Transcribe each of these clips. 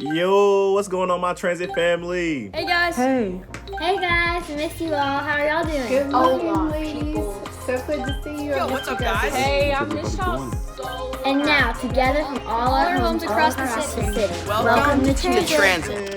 Yo, what's going on, my transit family? Hey guys. Hey. Hey guys, miss you all. How are y'all doing? Good morning, ladies. So good to see you. Yo, what's up, guys? Hey, I missed y'all so And now, together from all our homes across the city, welcome to Transit.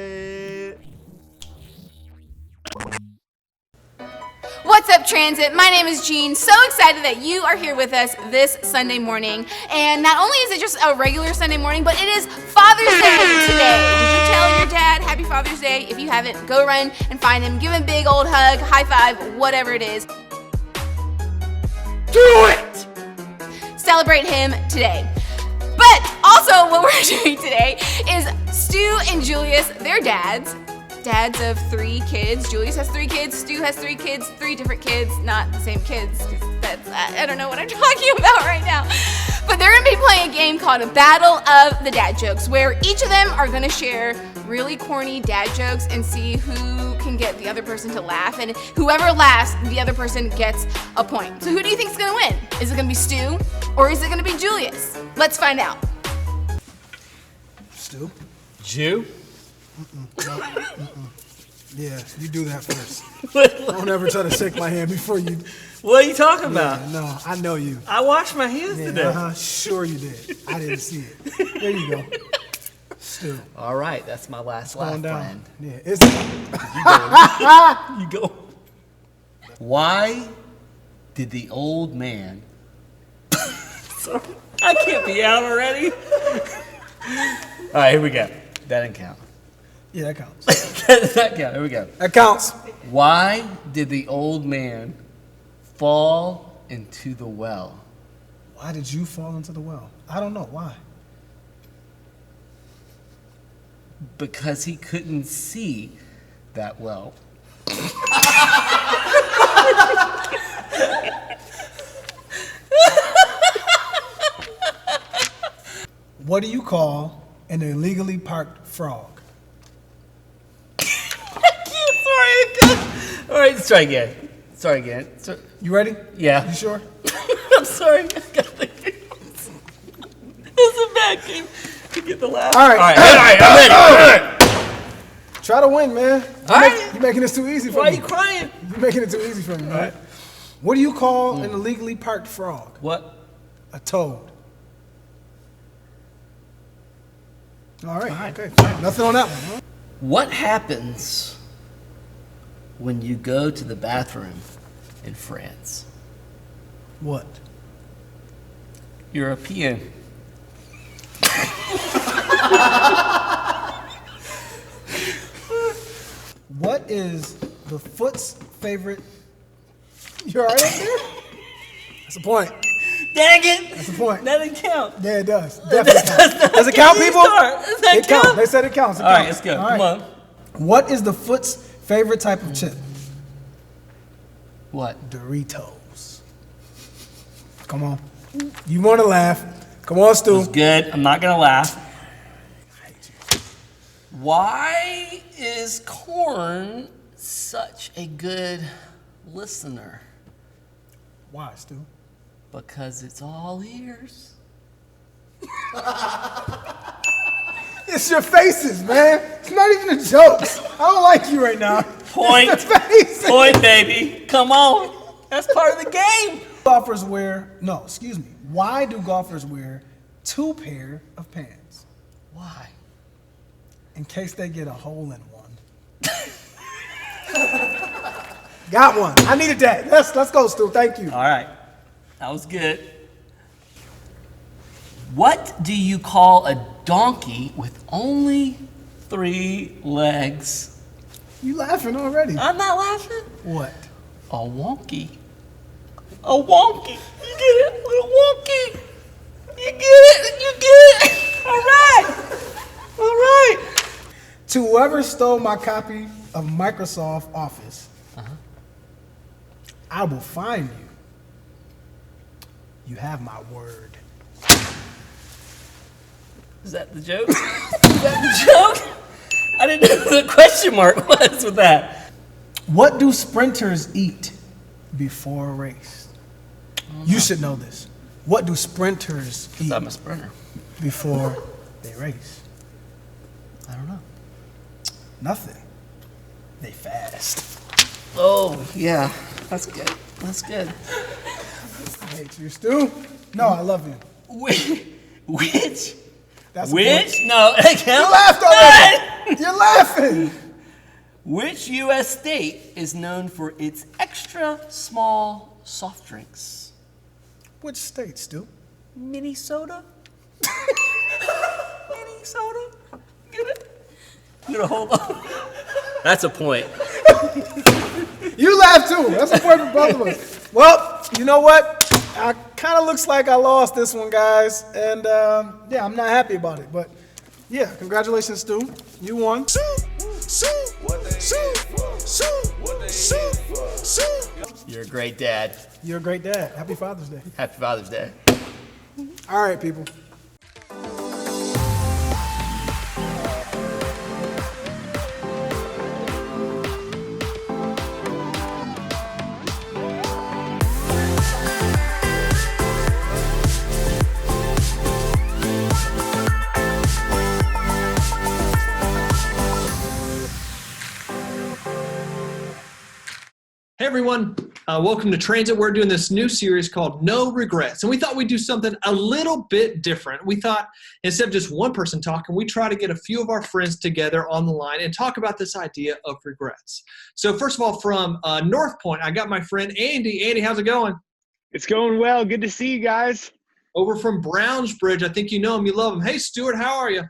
What's up, Transit? My name is Jean. So excited that you are here with us this Sunday morning. And not only is it just a regular Sunday morning, but it is Father's Day today. Did you tell your dad Happy Father's Day? If you haven't, go run and find him. Give him a big old hug, high five, whatever it is. Do it! Celebrate him today. But also what we're doing today is Stu and Julius, their dads of 3 kids. Julius has 3 kids, Stu has 3 kids, 3 different kids, not the same kids, because that's, I don't know what I'm talking about right now. But they're gonna be playing a game called a Battle of the Dad Jokes, where each of them are gonna share really corny dad jokes and see who can get the other person to laugh, and whoever laughs, the other person gets a point. So who do you think is gonna win? Is it gonna be Stu, or is it gonna be Julius? Let's find out. Stu? Ju? No. Yeah, you do that first. Don't ever try to shake my hand before you. What are you talking about? No, I know you. I washed my hands today. Sure you did. I didn't see it. There you go. Stu. All right, that's my last laugh, Going down. friend. Yeah, it's You go. Why did the old man... Sorry. I can't be out already. All right, here we go. That didn't count. yeah, that counts. That count. Here we go. That counts. Why did the old man fall into the well? Why did you fall into the well? I don't know why. Because he couldn't see that well. What do you call an illegally parked frog? All right, let's try again. Sorry again. You ready? Yeah. You sure? I'm sorry. This is a bad game to get the laugh. All right. All right, I'm ready. Try to win, man. All right. You're making this too easy for Why are me. you crying? You're making it too easy for me, man. right. What do you call an illegally parked frog? What? A toad. All right. Okay. Nothing on that one. Huh? What happens when you go to the bathroom in France? What? European. What is the foot's favorite? You all right up there? That's a point. Dang it! That's a point. That didn't count. Yeah, it does. Definitely counts. Does it count, people? Does that It count? counts. They said it counts. It All right, counts. let's go. All right. Come on. What is the foot's favorite type of chip? What? Doritos. Come on. You want to laugh. Come on, It Stu. was good. I'm not gonna laugh. Why is corn such a good listener? Why, Stu? Because it's all ears. It's your faces, man. It's not even the jokes. I don't like you right now. Point. It's the faces. Point, baby. Come on. That's part of the game. Golfers wear, no, excuse me. Why do golfers wear 2 pair of pants? Why? In case they get a hole in one. Got one. I needed that. Let's go, Stu. Thank you. All right. That was good. What do you call a donkey with only 3 legs? You laughing already. I'm not laughing. What? A wonky. A wonky. You get it? A wonky. You get it? You get it? All right. All right. To whoever stole my copy of Microsoft Office, I will find you. You have my word. Is that the joke? Is that the joke? I didn't know what the question mark was with that. What do sprinters eat before a race? You should know this. What do sprinters eat I'm a sprinter. before they race? I don't don't know. Nothing. They fast. Oh, yeah. That's good. That's good. I hate you, Stu. No, I love you. Which? That's a Which? point. No. You laughed already. You're laughing. Which U.S. state is known for its extra small soft drinks? Which state, Stu? Minnesota? Minnesota? Get it? You gotta hold on. That's a point. You laughed too. That's a point for both of us. Well, you know what? I kind of looks like I lost this one, guys. And yeah, I'm not happy about it. But yeah, congratulations, Stu. You won. You're a great dad. You're a great dad. Happy Father's Day. Happy Father's Day. All right, people. Hey everyone, welcome to Transit. We're doing this new series called No Regrets, and we thought we'd do something a little bit different. We thought instead of just one person talking, we try to get a few of our friends together on the line and talk about this idea of regrets. So first of all, from North Point, I got my friend Andy. Andy, how's it going? It's going well. Good to see you guys. Over from Brownsbridge, I think you know him, you love him. Hey Stuart, how are you?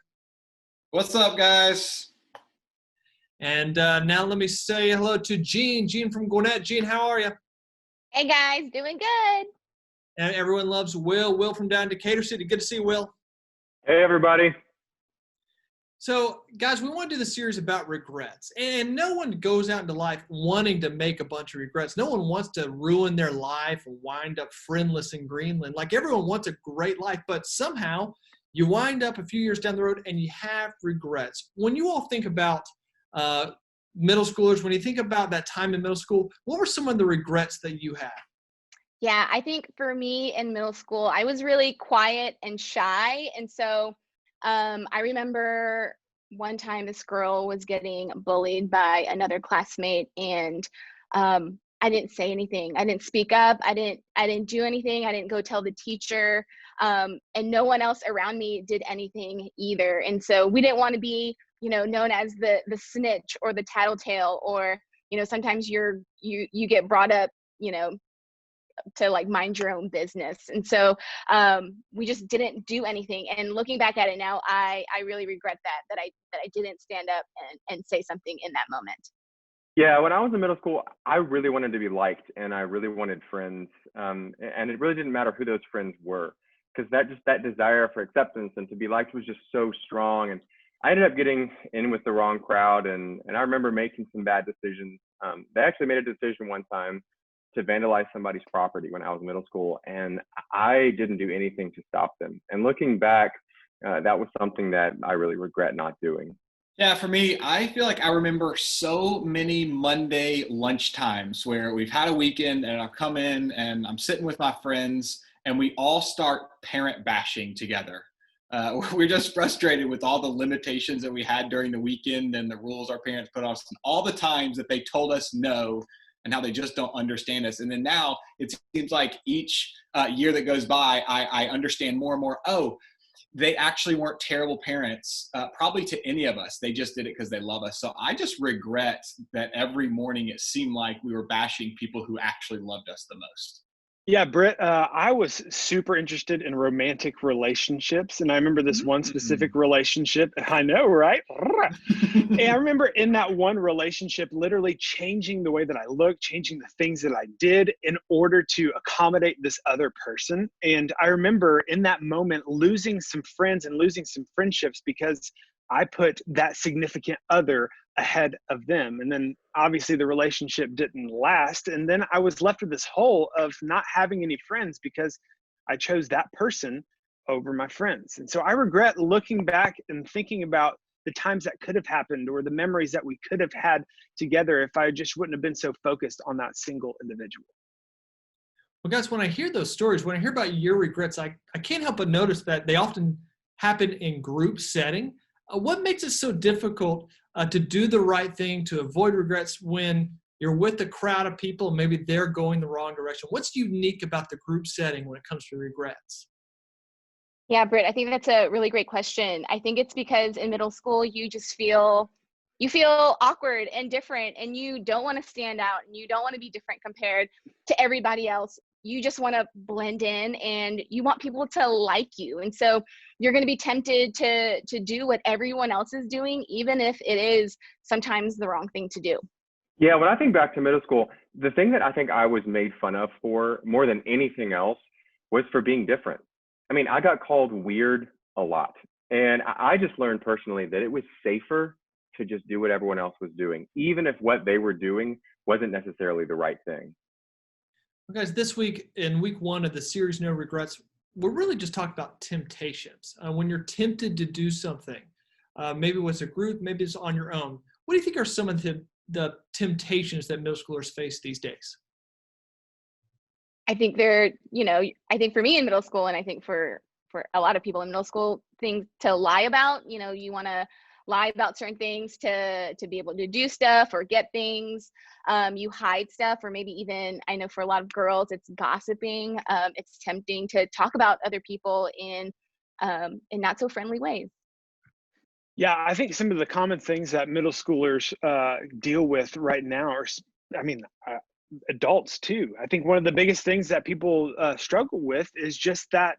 What's up, guys? And now let me say hello to Gene. Gene from Gwinnett. Gene, how are you? Hey guys, doing good. And everyone loves Will. Will from down Decatur City. Good to see you, Will. Hey, everybody. So, guys, we want to do the series about regrets. And no one goes out into life wanting to make a bunch of regrets. No one wants to ruin their life or wind up friendless in Greenland. Like, everyone wants a great life, but somehow you wind up a few years down the road and you have regrets. When you all think about middle schoolers, when you think about that time in middle school, what were some of the regrets that you had? Yeah, I think for me in middle school, I was really quiet and shy. And so I remember one time this girl was getting bullied by another classmate, and I didn't say anything. I didn't speak up. I didn't do anything. I didn't go tell the teacher. And no one else around me did anything either. And so we didn't want to be, known as the snitch or the tattletale, or, sometimes you get brought up, to like mind your own business. And so we just didn't do anything. And looking back at it now, I really regret that I didn't stand up and say something in that moment. Yeah, when I was in middle school, I really wanted to be liked, and I really wanted friends. And it really didn't matter who those friends were, because that desire for acceptance and to be liked was just so strong. And I ended up getting in with the wrong crowd, and I remember making some bad decisions. They actually made a decision one time to vandalize somebody's property when I was in middle school, and I didn't do anything to stop them. And looking back, that was something that I really regret not doing. Yeah, for me, I feel like I remember so many Monday lunch times where we've had a weekend and I've come in and I'm sitting with my friends and we all start parent bashing together. We're just frustrated with all the limitations that we had during the weekend and the rules our parents put on us, and all the times that they told us no and how they just don't understand us. And then now it seems like each year that goes by, I understand more and more, oh, they actually weren't terrible parents, probably to any of us. They just did it because they love us. So I just regret that every morning it seemed like we were bashing people who actually loved us the most. Yeah, Britt, I was super interested in romantic relationships. And I remember this one specific relationship. I know, right? And I remember in that one relationship, literally changing the way that I looked, changing the things that I did in order to accommodate this other person. And I remember in that moment losing some friends and losing some friendships because I put that significant other ahead of them. And then obviously the relationship didn't last. And then I was left with this hole of not having any friends because I chose that person over my friends. And so I regret looking back and thinking about the times that could have happened or the memories that we could have had together if I just wouldn't have been so focused on that single individual. Well, guys, when I hear those stories, when I hear about your regrets, I can't help but notice that they often happen in group setting. What makes it so difficult to do the right thing, to avoid regrets when you're with a crowd of people and maybe they're going the wrong direction? What's unique about the group setting when it comes to regrets? Yeah, Britt, I think that's a really great question. I think it's because in middle school you feel awkward and different, and you don't want to stand out, and you don't want to be different compared to everybody else. You just want to blend in, and you want people to like you. And so you're going to be tempted to do what everyone else is doing, even if it is sometimes the wrong thing to do. Yeah, when I think back to middle school, the thing that I think I was made fun of for more than anything else was for being different. I mean, I got called weird a lot. And I just learned personally that it was safer to just do what everyone else was doing, even if what they were doing wasn't necessarily the right thing. Well, guys, this week, in week 1 of the series No Regrets, we're really just talking about temptations. When you're tempted to do something, maybe with a group, maybe it's on your own. What do you think are some of the temptations that middle schoolers face these days? I think I think for me in middle school, and I think for a lot of people in middle school, things to lie about. You want to lie about certain things to be able to do stuff or get things. You hide stuff, or maybe even, I know for a lot of girls, it's gossiping. It's tempting to talk about other people in not so friendly ways. Yeah, I think some of the common things that middle schoolers deal with right now are, I mean, adults too. I think one of the biggest things that people struggle with is just that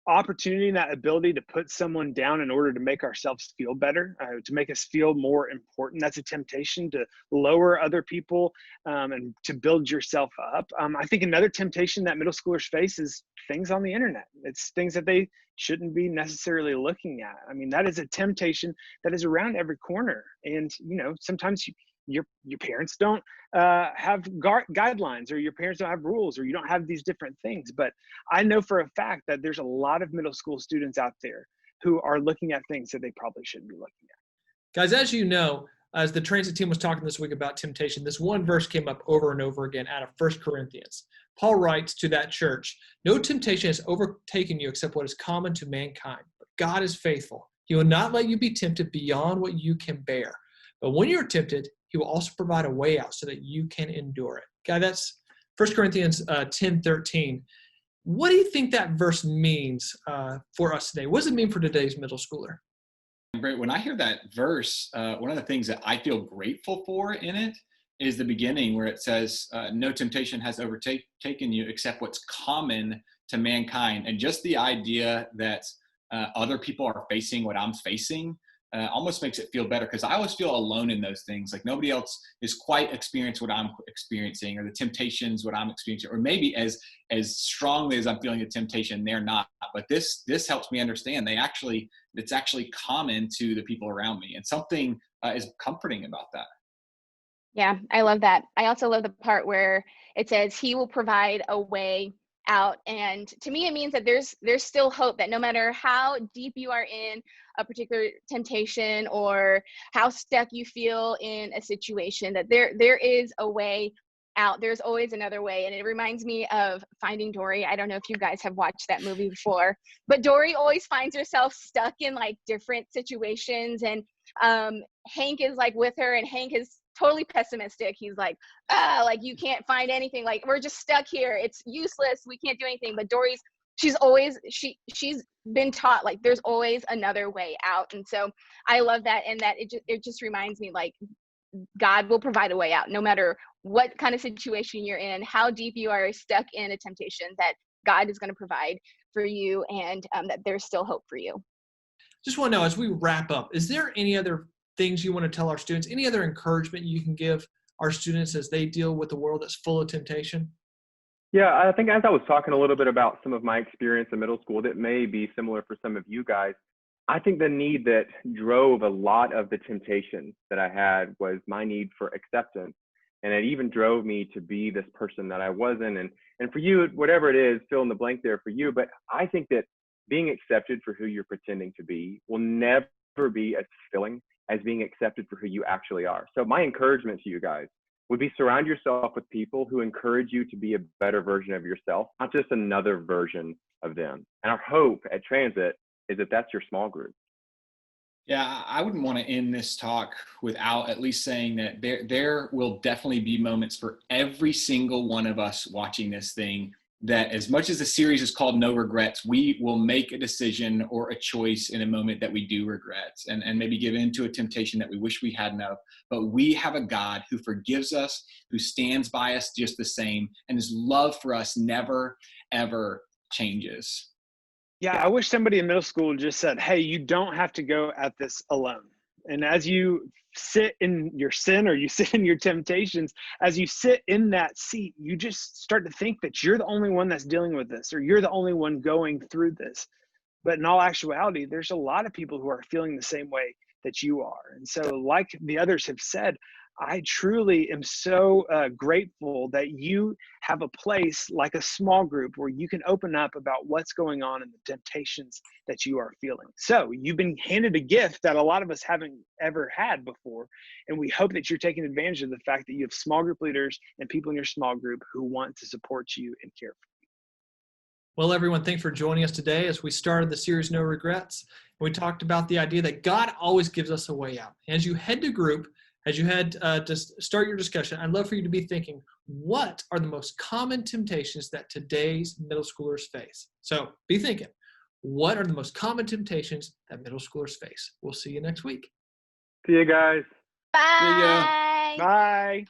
opportunity and that ability to put someone down in order to make ourselves feel better, to make us feel more important. That's a temptation to lower other people and to build yourself up. I think another temptation that middle schoolers face is things on the internet. It's things that they shouldn't be necessarily looking at. I mean, that is a temptation that is around every corner. And, sometimes your parents don't have guidelines, or your parents don't have rules, or you don't have these different things. But I know for a fact that there's a lot of middle school students out there who are looking at things that they probably shouldn't be looking at. Guys, as you know, as the transit team was talking this week about temptation, this one verse came up over and over again out of 1 Corinthians. Paul writes to that church, "No temptation has overtaken you except what is common to mankind. But God is faithful. He will not let you be tempted beyond what you can bear. But when you're tempted, he will also provide a way out so that you can endure it." God, that's 1 Corinthians 10:13. What do you think that verse means for us today? What does it mean for today's middle schooler? Brett, when I hear that verse, one of the things that I feel grateful for in it is the beginning where it says, no temptation has overtaken you except what's common to mankind. And just the idea that other people are facing what I'm facing almost makes it feel better, because I always feel alone in those things. Like nobody else is quite experienced what I'm experiencing, or the temptations what I'm experiencing, or maybe as strongly as I'm feeling the temptation, they're not. But this helps me understand it's actually common to the people around me, and something is comforting about that. Yeah, I love that. I also love the part where it says he will provide a way out. And to me, it means that there's still hope, that no matter how deep you are in a particular temptation or how stuck you feel in a situation, that there is a way out. There's always another way. And it reminds me of Finding Dory. I don't know if you guys have watched that movie before, but Dory always finds herself stuck in like different situations. And Hank is like with her, and Hank is totally pessimistic. He's like, like you can't find anything. Like we're just stuck here. It's useless. We can't do anything. But Dory's, she's been taught like there's always another way out. And so I love that. And that it just reminds me like God will provide a way out, no matter what kind of situation you're in, how deep you are stuck in a temptation, that God is going to provide for you, and that there's still hope for you. Just want to know, as we wrap up, is there any other things you want to tell our students, any other encouragement you can give our students as they deal with a world that's full of temptation? Yeah, I think as I was talking a little bit about some of my experience in middle school that may be similar for some of you guys, I think the need that drove a lot of the temptation that I had was my need for acceptance. And it even drove me to be this person that I wasn't. And for you, whatever it is, fill in the blank there for you. But I think that being accepted for who you're pretending to be will never be as fulfilling as being accepted for who you actually are. So my encouragement to you guys would be surround yourself with people who encourage you to be a better version of yourself, not just another version of them. And our hope at Transit is that that's your small group. Yeah, I wouldn't want to end this talk without at least saying that there will definitely be moments for every single one of us watching this thing that, as much as the series is called No Regrets, we will make a decision or a choice in a moment that we do regret, and maybe give in to a temptation that we wish we hadn't of. But we have a God who forgives us, who stands by us just the same, and his love for us never, ever changes. Yeah, I wish somebody in middle school just said, hey, you don't have to go at this alone. And as you sit in your sin or you sit in your temptations, as you sit in that seat, you just start to think that you're the only one that's dealing with this, or you're the only one going through this. But in all actuality, there's a lot of people who are feeling the same way that you are. And so, like the others have said, I truly am so grateful that you have a place like a small group where you can open up about what's going on and the temptations that you are feeling. So you've been handed a gift that a lot of us haven't ever had before. And we hope that you're taking advantage of the fact that you have small group leaders and people in your small group who want to support you and care for you. Well, everyone, thanks for joining us today as we started the series No Regrets. We talked about the idea that God always gives us a way out. As you head to group, as you head to start your discussion, I'd love for you to be thinking, what are the most common temptations that today's middle schoolers face? So be thinking, what are the most common temptations that middle schoolers face? We'll see you next week. See you guys. Bye. Bye.